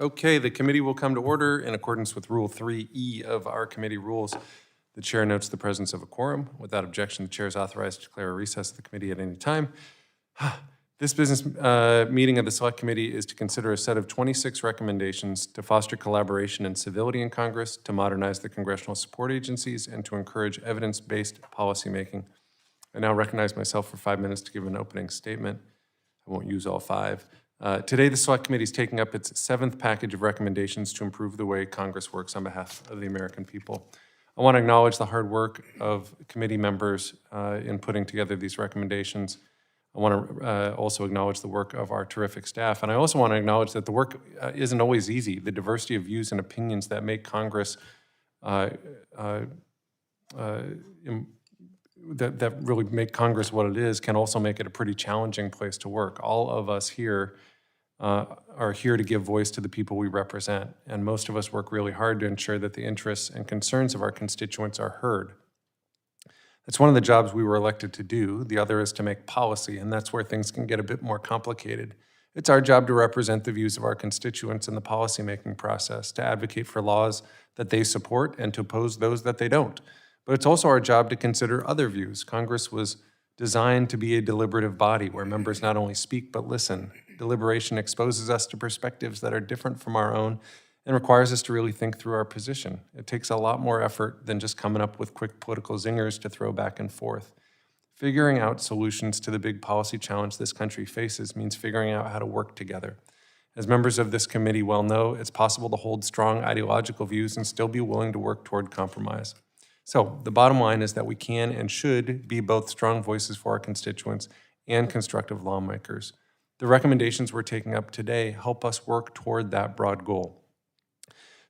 Okay, the committee will come to order in accordance with Rule 3E of our committee rules. The chair notes the presence of a quorum. Without objection, the chair is authorized to declare a recess of the committee at any time. This business meeting of the Select Committee is to consider a set of 26 recommendations to foster collaboration and civility in Congress, to modernize the congressional support agencies, and to encourage evidence-based policymaking. I now recognize myself for 5 minutes to give an opening statement. I won't use all 5. Today, the Select Committee is taking up its 7th package of recommendations to improve the way Congress works on behalf of the American people. I want to acknowledge the hard work of committee members in putting together these recommendations. I want to also acknowledge the work of our terrific staff. And I also want to acknowledge that the work isn't always easy. The diversity of views and opinions that make Congress that really make Congress what it is can also make it a pretty challenging place to work. All of us here are here to give voice to the people we represent, and most of us work really hard to ensure that the interests and concerns of our constituents are heard. That's one of the jobs we were elected to do. The other is to make policy, and that's where things can get a bit more complicated. It's our job to represent the views of our constituents in the policymaking process, to advocate for laws that they support and to oppose those that they don't. But it's also our job to consider other views. Congress was designed to be a deliberative body where members not only speak but listen. Deliberation exposes us to perspectives that are different from our own and requires us to really think through our position. It takes a lot more effort than just coming up with quick political zingers to throw back and forth. Figuring out solutions to the big policy challenge this country faces means figuring out how to work together. As members of this committee well know, it's possible to hold strong ideological views and still be willing to work toward compromise. So the bottom line is that we can and should be both strong voices for our constituents and constructive lawmakers. The recommendations we're taking up today help us work toward that broad goal.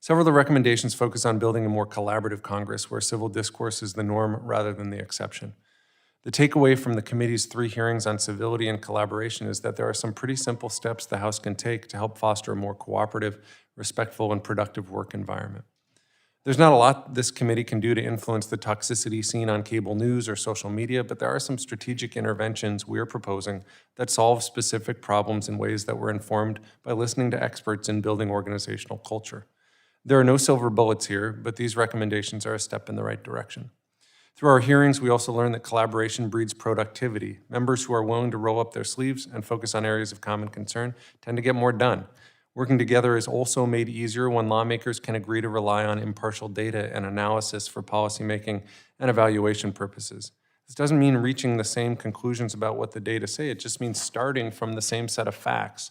Several of the recommendations focus on building a more collaborative Congress where civil discourse is the norm rather than the exception. The takeaway from the committee's 3 hearings on civility and collaboration is that there are some pretty simple steps the House can take to help foster a more cooperative, respectful, and productive work environment. There's not a lot this committee can do to influence the toxicity seen on cable news or social media, but there are some strategic interventions we're proposing that solve specific problems in ways that were informed by listening to experts in building organizational culture. There are no silver bullets here, but these recommendations are a step in the right direction. Through our hearings, we also learned that collaboration breeds productivity. Members who are willing to roll up their sleeves and focus on areas of common concern tend to get more done. Working together is also made easier when lawmakers can agree to rely on impartial data and analysis for policymaking and evaluation purposes. This doesn't mean reaching the same conclusions about what the data say, it just means starting from the same set of facts.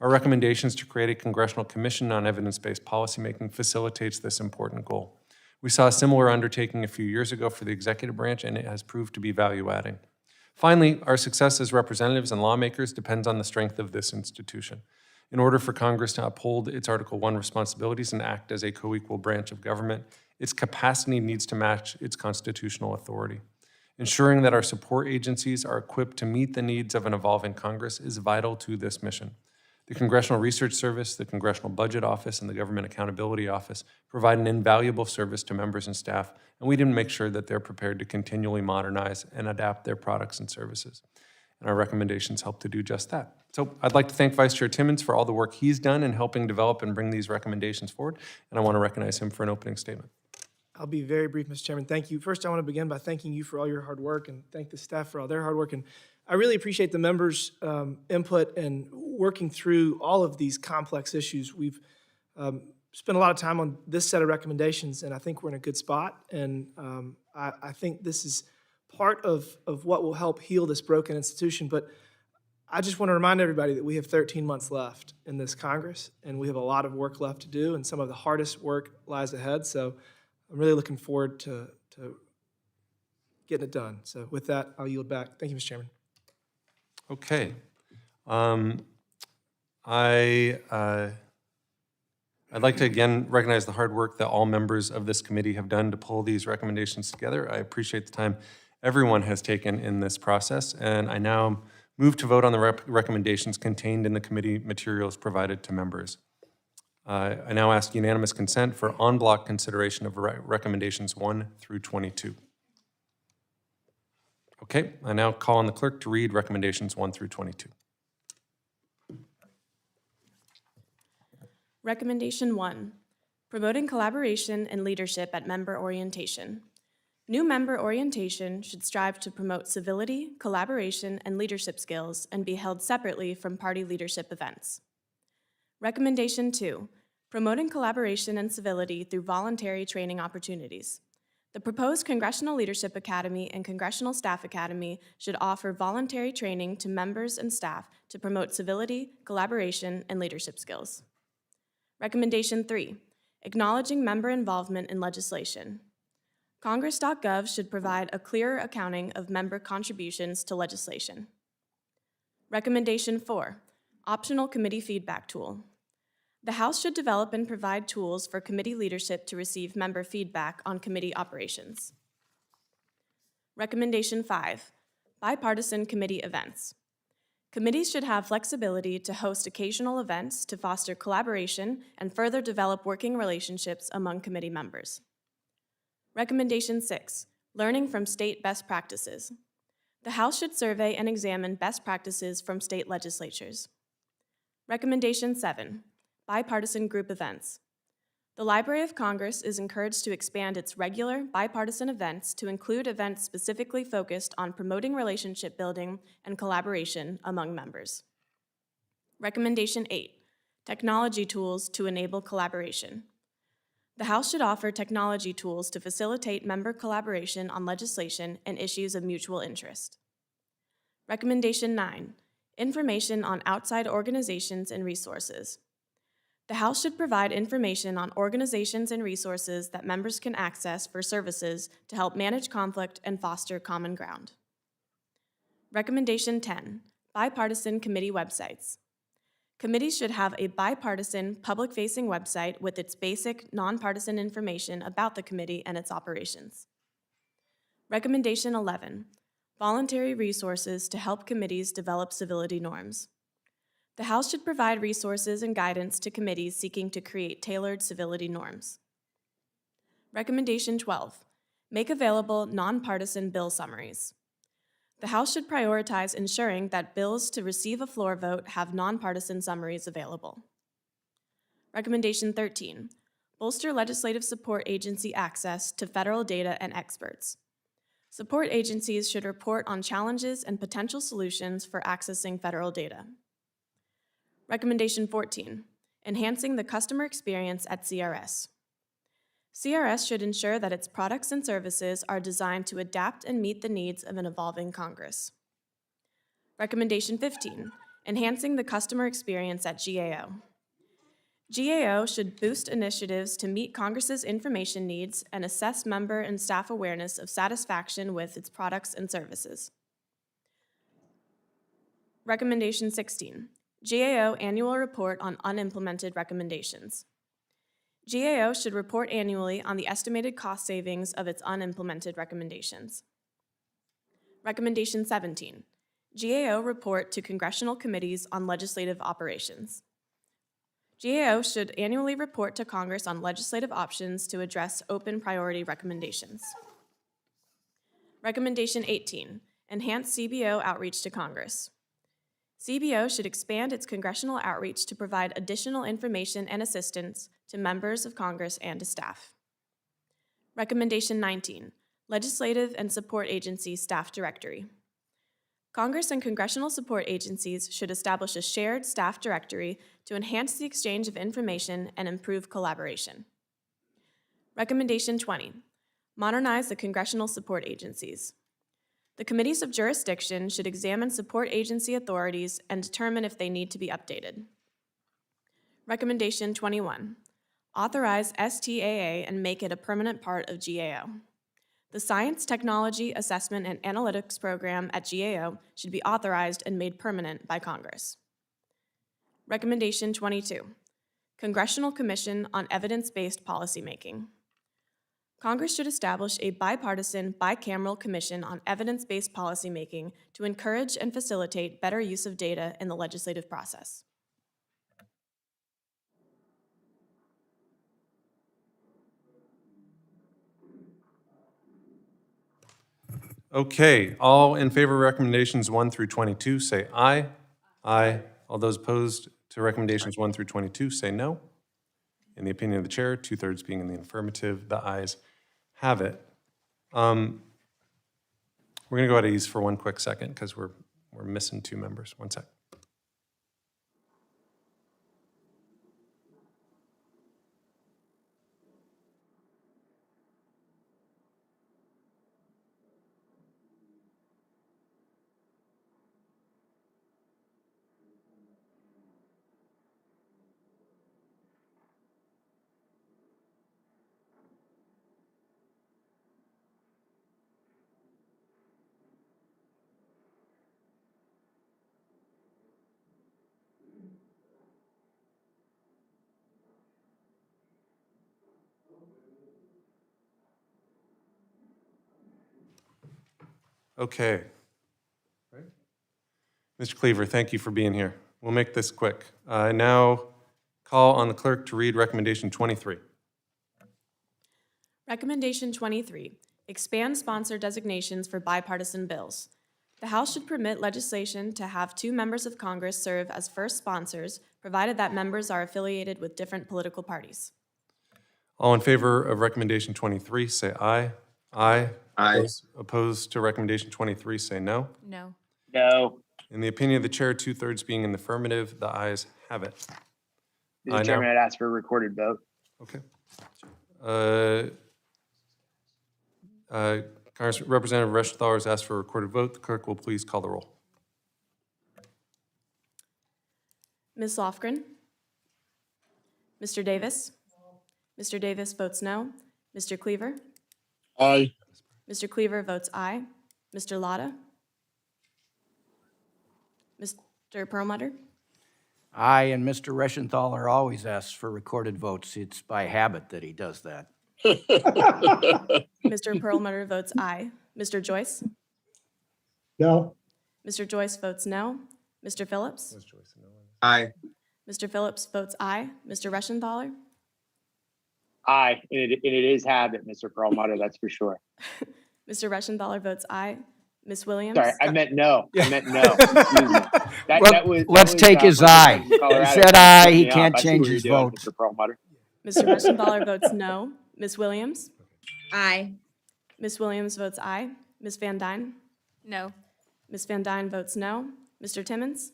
Our recommendations to create a Congressional Commission on Evidence-Based Policymaking facilitates this important goal. We saw a similar undertaking a few years ago for the executive branch, and it has proved to be value-adding. Finally, our success as representatives and lawmakers depends on the strength of this institution. In order for Congress to uphold its Article I responsibilities and act as a co-equal branch of government, its capacity needs to match its constitutional authority. Ensuring that our support agencies are equipped to meet the needs of an evolving Congress is vital to this mission. The Congressional Research Service, the Congressional Budget Office, and the Government Accountability Office provide an invaluable service to members and staff, and we didn't make sure that they're prepared to continually modernize and adapt their products and services. And our recommendations help to do just that. So I'd like to thank Vice Chair Timmons for all the work he's done in helping develop and bring these recommendations forward, and I want to recognize him for an opening statement. I'll be very brief, Mr. Chairman. Thank you. First, I want to begin by thanking you for all your hard work and thank the staff for all their hard work. And I really appreciate the members' input and working through all of these complex issues. We've spent a lot of time on this set of recommendations, and I think we're in a good spot. And I think this is part of what will help heal this broken institution. But I just want to remind everybody that we have 13 months left in this Congress, and we have a lot of work left to do, and some of the hardest work lies ahead. So I'm really looking forward to getting it done. So with that, I'll yield back. Thank you, Mr. Chairman. Okay. I'd like to again recognize the hard work that all members of this committee have done to pull these recommendations together. I appreciate the time everyone has taken in this process, and I now move to vote on the recommendations contained in the committee materials provided to members. I now ask unanimous consent for en bloc consideration of recommendations 1 through 22. Okay, I now call on the clerk to read recommendations 1 through 22. Recommendation 1, promoting collaboration and leadership at member orientation. New member orientation should strive to promote civility, collaboration, and leadership skills and be held separately from party leadership events. Recommendation 2, promoting collaboration and civility through voluntary training opportunities. The proposed Congressional Leadership Academy and Congressional Staff Academy should offer voluntary training to members and staff to promote civility, collaboration, and leadership skills. Recommendation 3, acknowledging member involvement in legislation. Congress.gov should provide a clearer accounting of member contributions to legislation. Recommendation 4, optional committee feedback tool. The House should develop and provide tools for committee leadership to receive member feedback on committee operations. Recommendation 5, bipartisan committee events. Committees should have flexibility to host occasional events to foster collaboration and further develop working relationships among committee members. Recommendation 6, learning from state best practices. The House should survey and examine best practices from state legislatures. Recommendation 7, bipartisan group events. The Library of Congress is encouraged to expand its regular bipartisan events to include events specifically focused on promoting relationship building and collaboration among members. Recommendation 8, technology tools to enable collaboration. The House should offer technology tools to facilitate member collaboration on legislation and issues of mutual interest. Recommendation 9, information on outside organizations and resources. The House should provide information on organizations and resources that members can access for services to help manage conflict and foster common ground. Recommendation 10, bipartisan committee websites. Committees should have a bipartisan, public-facing website with its basic, nonpartisan information about the committee and its operations. Recommendation 11, voluntary resources to help committees develop civility norms. The House should provide resources and guidance to committees seeking to create tailored civility norms. Recommendation 12, make available nonpartisan bill summaries. The House should prioritize ensuring that bills to receive a floor vote have nonpartisan summaries available. Recommendation 13, bolster legislative support agency access to federal data and experts. Support agencies should report on challenges and potential solutions for accessing federal data. Recommendation 14, enhancing the customer experience at CRS. CRS should ensure that its products and services are designed to adapt and meet the needs of an evolving Congress. Recommendation 15, enhancing the customer experience at GAO. GAO should boost initiatives to meet Congress's information needs and assess member and staff awareness of satisfaction with its products and services. Recommendation 16, GAO Annual Report on Unimplemented Recommendations. GAO should report annually on the estimated cost savings of its unimplemented recommendations. Recommendation 17, GAO report to congressional committees on legislative operations. GAO should annually report to Congress on legislative options to address open priority recommendations. Recommendation 18, enhance CBO outreach to Congress. CBO should expand its congressional outreach to provide additional information and assistance to members of Congress and to staff. Recommendation 19, Legislative and Support Agency Staff Directory. Congress and congressional support agencies should establish a shared staff directory to enhance the exchange of information and improve collaboration. Recommendation 20, Modernize the congressional support agencies. The committees of jurisdiction should examine support agency authorities and determine if they need to be updated. Recommendation 21, authorize STAA and make it a permanent part of GAO. The Science, Technology, Assessment, and Analytics program at GAO should be authorized and made permanent by Congress. Recommendation 22, Congressional Commission on Evidence-Based Policymaking. Congress should establish a bipartisan, bicameral commission on evidence-based policymaking to encourage and facilitate better use of data in the legislative process. Okay, all in favor of recommendations 1 through 22, say aye. Aye. All those opposed to recommendations 1 through 22, say no. In the opinion of the chair, 2/3 being in the affirmative, the ayes have it. We're going to go at ease for one quick second because we're missing 2 members. One sec. Okay. Mr. Cleaver, thank you for being here. We'll make this quick. Now call on the clerk to read recommendation 23. Recommendation 23, expand sponsor designations for bipartisan bills. The House should permit legislation to have 2 members of Congress serve as first sponsors, provided that members are affiliated with different political parties. All in favor of recommendation 23, say aye. Aye. Aye. Those opposed to recommendation 23, say no. No. No. In the opinion of the chair, 2/3 being in the affirmative, the ayes have it. Mr. Chairman, I'd ask for a recorded vote. Okay. Congress Representative Reschenthaler has asked for a recorded vote. The clerk will please call the roll. Ms. Lofgren? Mr. Davis? Mr. Davis votes no. Mr. Cleaver? Aye. Mr. Cleaver votes aye. Mr. Lotta? Mr. Perlmutter? Aye, and Mr. Reschenthaler always asks for recorded votes. It's by habit that he does that. Mr. Perlmutter votes aye. Mr. Joyce? No. Mr. Joyce votes no. Mr. Phillips? Aye. Mr. Phillips votes aye. Mr. Reschenthaler? Aye, and it is habit, Mr. Perlmutter, that's for sure. Mr. Reschenthaler votes aye. Ms. Williams? Sorry, I meant no. I meant no. Excuse me. Let's take his aye. He said aye, he can't change his vote. Mr. Perlmutter. Mr. Reschenthaler votes no. Ms. Williams? Aye. Ms. Williams votes aye. Ms. Van Dyne? No. Ms. Van Dyne votes no. Mr. Timmons?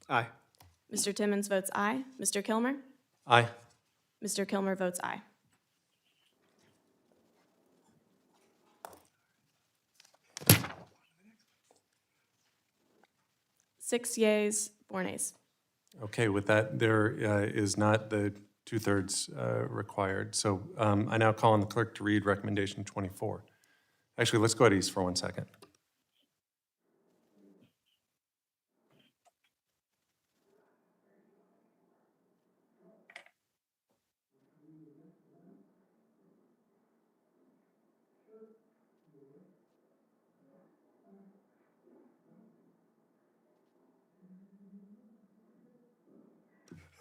Aye. Mr. Timmons votes aye. Mr. Kilmer? Aye. Mr. Kilmer votes aye. Six yeas, 4 nays. Okay, with that, there is not the 2/3 required. So I now call on the clerk to read recommendation 24. Actually, let's go at ease for one second.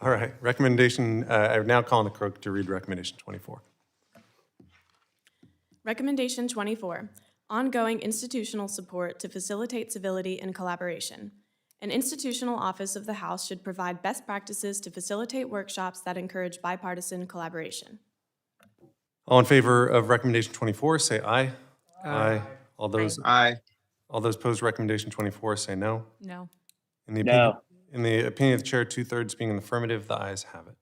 All right, recommendation, I now call on the clerk to read recommendation 24. Recommendation 24, ongoing institutional support to facilitate civility and collaboration. An institutional office of the House should provide best practices to facilitate workshops that encourage bipartisan collaboration. All in favor of recommendation 24, say aye. Aye. All those opposed to recommendation 24, say no. No. In the No. In the opinion of the chair, 2/3 being in the affirmative, the ayes have it.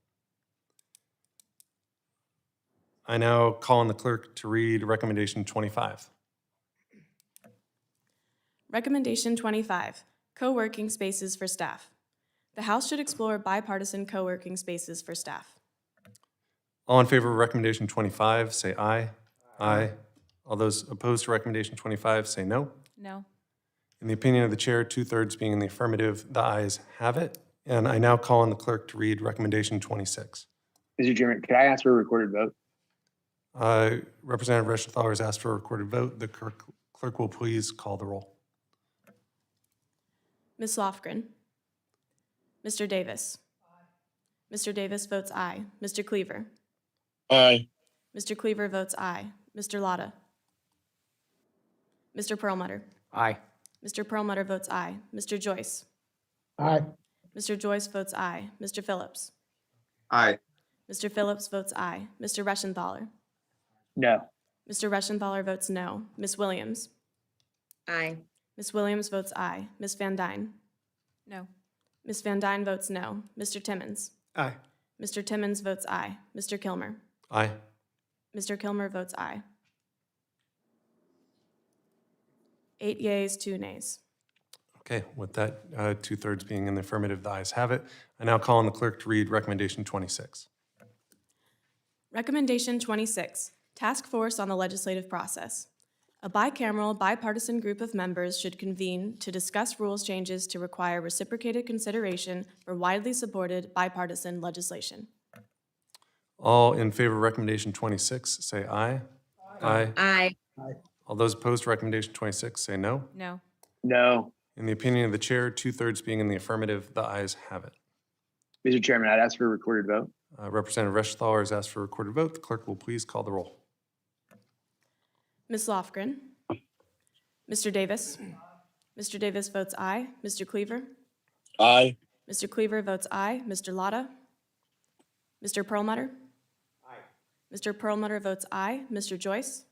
I now call on the clerk to read recommendation 25. Recommendation 25, co-working spaces for staff. The House should explore bipartisan co-working spaces for staff. All in favor of recommendation 25, say aye. Aye. All those opposed to recommendation 25, say no. No. In the opinion of the chair, 2/3 being in the affirmative, the ayes have it. And I now call on the clerk to read recommendation 26. Mr. Chairman, could I ask for a recorded vote? Representative Reschenthaler has asked for a recorded vote. The clerk will please call the roll. Ms. Lofgren? Mr. Davis? Mr. Davis votes aye. Mr. Cleaver? Aye. Mr. Cleaver votes aye. Mr. Lotta? Mr. Perlmutter? Aye. Mr. Perlmutter votes aye. Mr. Joyce? Aye. Mr. Joyce votes aye. Mr. Phillips? Aye. Mr. Phillips votes aye. Mr. Reschenthaler? No. Mr. Reschenthaler votes no. Ms. Williams? Aye. Ms. Williams votes aye. Ms. Van Dyne? No. Ms. Van Dyne votes no. Mr. Timmons? Aye. Mr. Timmons votes aye. Mr. Kilmer? Aye. Mr. Kilmer votes aye. 8 yeas, 2 nays. Okay, with that 2/3 being in the affirmative, the ayes have it. I now call on the clerk to read recommendation 26. Recommendation 26, Task Force on the Legislative Process. A bicameral, bipartisan group of members should convene to discuss rules changes to require reciprocated consideration for widely supported bipartisan legislation. All in favor of recommendation 26, say aye. Aye. Aye. All those opposed to recommendation 26, say no. No. No. In the opinion of the chair, 2/3 being in the affirmative, the ayes have it. Mr. Chairman, I'd ask for a recorded vote. Representative Reschenthaler has asked for a recorded vote. The clerk will please call the roll. Ms. Lofgren? Mr. Davis? Mr. Davis votes aye. Mr. Cleaver? Aye. Mr. Cleaver votes aye. Mr. Lotta? Mr. Perlmutter? Aye. Mr. Perlmutter votes aye. Mr. Joyce?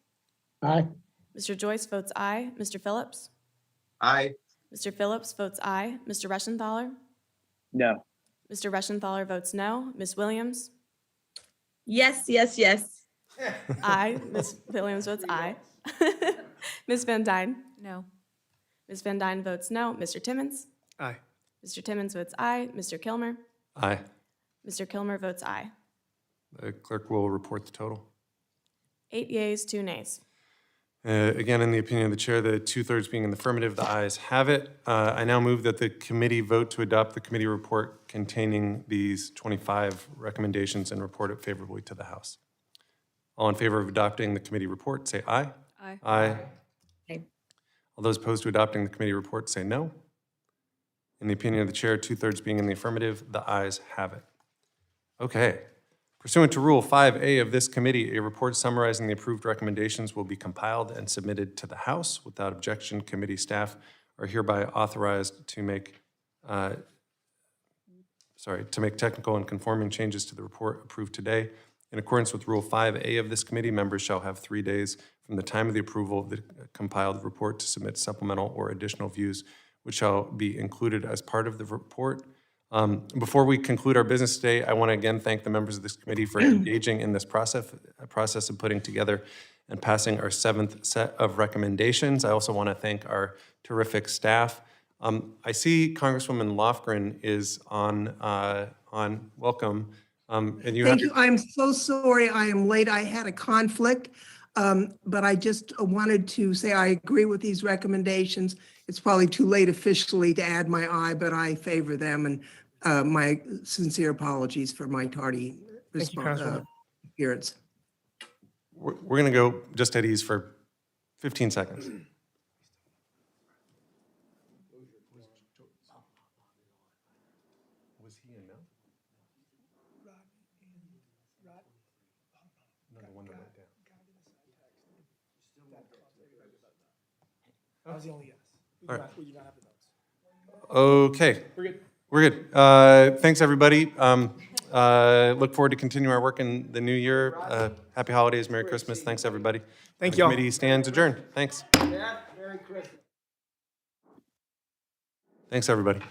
Aye. Mr. Joyce votes aye. Mr. Phillips? Aye. Mr. Phillips votes aye. Mr. Reschenthaler? No. Mr. Reschenthaler votes no. Ms. Williams? Yes, yes, yes. Aye. Ms. Williams votes aye. Ms. Van Dyne? No. Ms. Van Dyne votes no. Mr. Timmons? Aye. Mr. Timmons votes aye. Mr. Kilmer? Aye. Mr. Kilmer votes aye. The clerk will report the total. 8 yeas, 2 nays. Again, in the opinion of the chair, the 2/3 being in the affirmative, the ayes have it. I now move that the committee vote to adopt the committee report containing these 25 recommendations and report it favorably to the House. All in favor of adopting the committee report, say aye. Aye. Aye. Aye. All those opposed to adopting the committee report, say no. In the opinion of the chair, 2/3 being in the affirmative, the ayes have it. Okay. Pursuant to Rule 5A of this committee, a report summarizing the approved recommendations will be compiled and submitted to the House. Without objection, committee staff are hereby authorized to make technical and conforming changes to the report approved today. In accordance with Rule 5A of this committee, members shall have 3 days from the time of the approval of the compiled report to submit supplemental or additional views, which shall be included as part of the report. Before we conclude our business today, I want to again thank the members of this committee for engaging in this process of putting together and passing our 7th set of recommendations. I also want to thank our terrific staff. I see Congresswoman Lofgren is on welcome. And you Thank you. I'm so sorry I am late. I had a conflict, but I just wanted to say I agree with these recommendations. It's probably too late officially to add my eye, but I favor them, and my sincere apologies for my tardy Thank you, Congresswoman. appearance. We're going to go just at ease for 15 seconds. Was he a no? No, the one that went down. That was the only yes. All right. We do not have the notes. Okay. We're good. We're good. Thanks, everybody. Look forward to continuing our work in the new year. Happy holidays, Merry Christmas. Thanks, everybody. Thank The y'all. committee stands adjourned. Thanks. Merry Christmas. Thanks, everybody.